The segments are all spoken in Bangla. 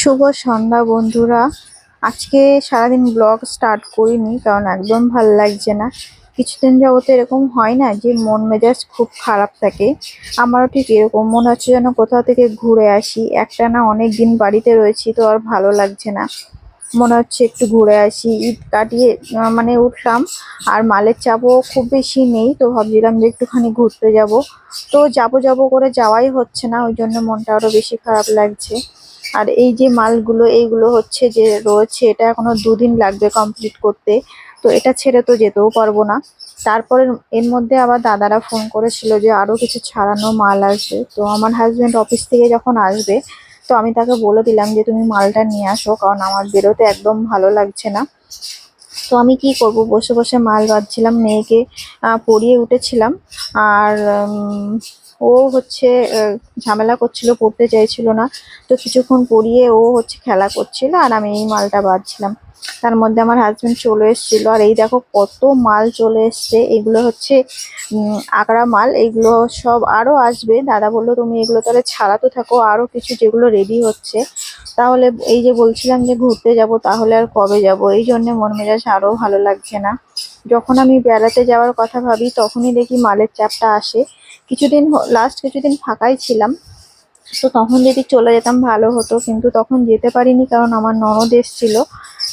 শুভ সন্ধ্যা বন্ধুরা। আজকে সারাদিন ব্লগ স্টার্ট করিনি, কারণ একদম ভাল লাগছে না। কিছুদিন যাবত এরকম হয় না যে মন মেজাজ খুব খারাপ থাকে, আমারও ঠিক এরকম মনে হচ্ছে যেন কোথাও থেকে ঘুরে আসি। একটানা অনেক দিন বাড়িতে রয়েছি তো আর ভালো লাগছে না, মনে হচ্ছে একটু ঘুরে আসি। ঈদ কাটিয়ে মানে উঠলাম, আর মালের চাপও খুব বেশি নেই, তো ভাবছিলাম যে একটুখানি ঘুরতে যাব। তো যাবো যাবো করে যাওয়াই হচ্ছে না, ওই জন্য মনটা আরো বেশি খারাপ লাগছে। আর এই যে মালগুলো এইগুলো হচ্ছে যে রয়েছে, এটা এখনো 2 দিন লাগবে কমপ্লিট করতে, তো এটা ছেড়ে তো যেতেও পারবো না। তারপরে এর মধ্যে আবার দাদারা ফোন করেছিল যে আরো কিছু ছাড়ানো মাল আসবে, তো আমার হাজবেন্ড অফিস থেকে যখন আসবে তো আমি তাকে বলে দিলাম যে তুমি মালটা নিয়ে আসো, কারণ আমার বেরোতে একদম ভালো লাগছে না। তো আমি কি করব, বসে বসে মাল বাঁধছিলাম, মেয়েকে পড়িয়ে উঠেছিলাম। আর ও হচ্ছে ঝামেলা করছিল, পড়তে চাইছিল না। তো কিছুক্ষণ পড়িয়ে ও হচ্ছে খেলা করছিল, আর আমি এই মালটা বাঁধছিলাম। তার মধ্যে আমার হাজবেন্ড চলে এসেছিল, আর এই দেখো কত মাল চলে এসছে। এগুলো হচ্ছে আগড়া মাল, এগুলো সব আরো আসবে। দাদা বললো তুমি এগুলো তাহলে ছাড়াতে থাকো, আরো কিছু যেগুলো রেডি হচ্ছে। তাহলে এই যে বলছিলাম যে ঘুরতে যাব, তাহলে আর কবে যাব, এই জন্য মন মেজাজ আরো ভালো লাগছে না। যখন আমি বেড়াতে যাওয়ার কথা ভাবি তখনই দেখি মালের চাপটা আসে। লাস্ট কিছুদিন ফাঁকাই ছিলাম, তো তখন যদি চলে যেতাম ভালো হতো, কিন্তু তখন যেতে পারিনি কারণ আমার ননদ এসেছিল।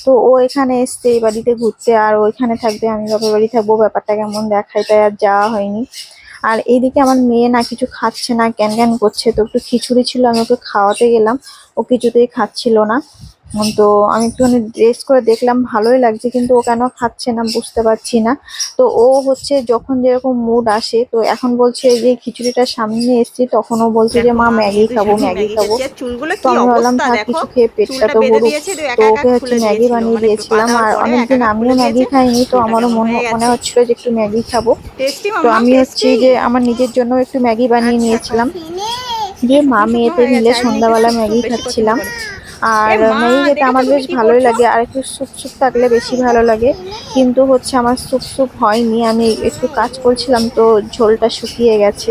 তো ও এখানে এসছে এই বাড়িতে ঘুরতে, আর ওইখানে থাকবে, আমি বাপের বাড়ি থাকবো, ব্যাপারটা কেমন দেখায়, তাই আর যাওয়া হয়নি। আর এইদিকে আমার মেয়ে না কিছু খাচ্ছে না, ক্যান ক্যান করছে, তো একটু খিচুড়ি ছিল, আমি ওকে খাওয়াতে গেলাম, ও কিছুতেই খাচ্ছিল না। তো আমি একটুখানি টেস্ট করে দেখলাম, ভালোই লাগছে, কিন্তু ও কেন খাচ্ছে না বুঝতে পারছি না। তো ও হচ্ছে যখন যেরকম মুড আসে, তো এখন বলছে এই যে খিচুড়িটার সামনে এসেছি, তখন ও বলছে যে দেখো মা মা ম্যাগি মেয়ে খাবো, দুজনে ম্যাগি ম্যাগি খাবো। খাচ্ছে। আর চুলগুলো তো কি আমি ভাবলাম অবস্থা থাক, দেখো, কিছু খেয়ে পেটটা চুলটা তো বেঁধে ভরুক। দিয়েছে তো তো একা একা ওকে হচ্ছে খুলে ম্যাগি দিয়েছিল, বানিয়ে মানে পা দিয়েছিলাম, দেওয়ার আর পরে একা অনেকদিন একা আমিও খুলে ম্যাগি দিয়েছে। খাইনি, তো চুলটা আমারও কেমন হয়ে মনে গেছে। হচ্ছিল যে একটু ম্যাগি খাবো। টেস্টি তো মাম্মাম, আমি হচ্ছে টেস্টি। যে আমার নিজের জন্য একটু ম্যাগি বানিয়ে আচ্ছা খাও। নিয়েছিলাম, যে মা শুকনো শুকনো মেয়েতে হয়ে গেছে, মিলে আর মেয়ে একটু সন্ধ্যাবেলা স্যুপ স্যুপ ম্যাগি বেশি পছন্দ খাচ্ছিলাম। করে। এ আর মা, ম্যাগি খেতে দেখেছো আমার তুমি বেশ কি ভালোই করছো। লাগে, আর একটু স্যুপ স্যুপ থাকলে বেশি ভালো লাগে। কিন্তু হচ্ছে আমার স্যুপ স্যুপ হয়নি, আমি একটু কাজ করছিলাম তো ঝোলটা শুকিয়ে গেছে।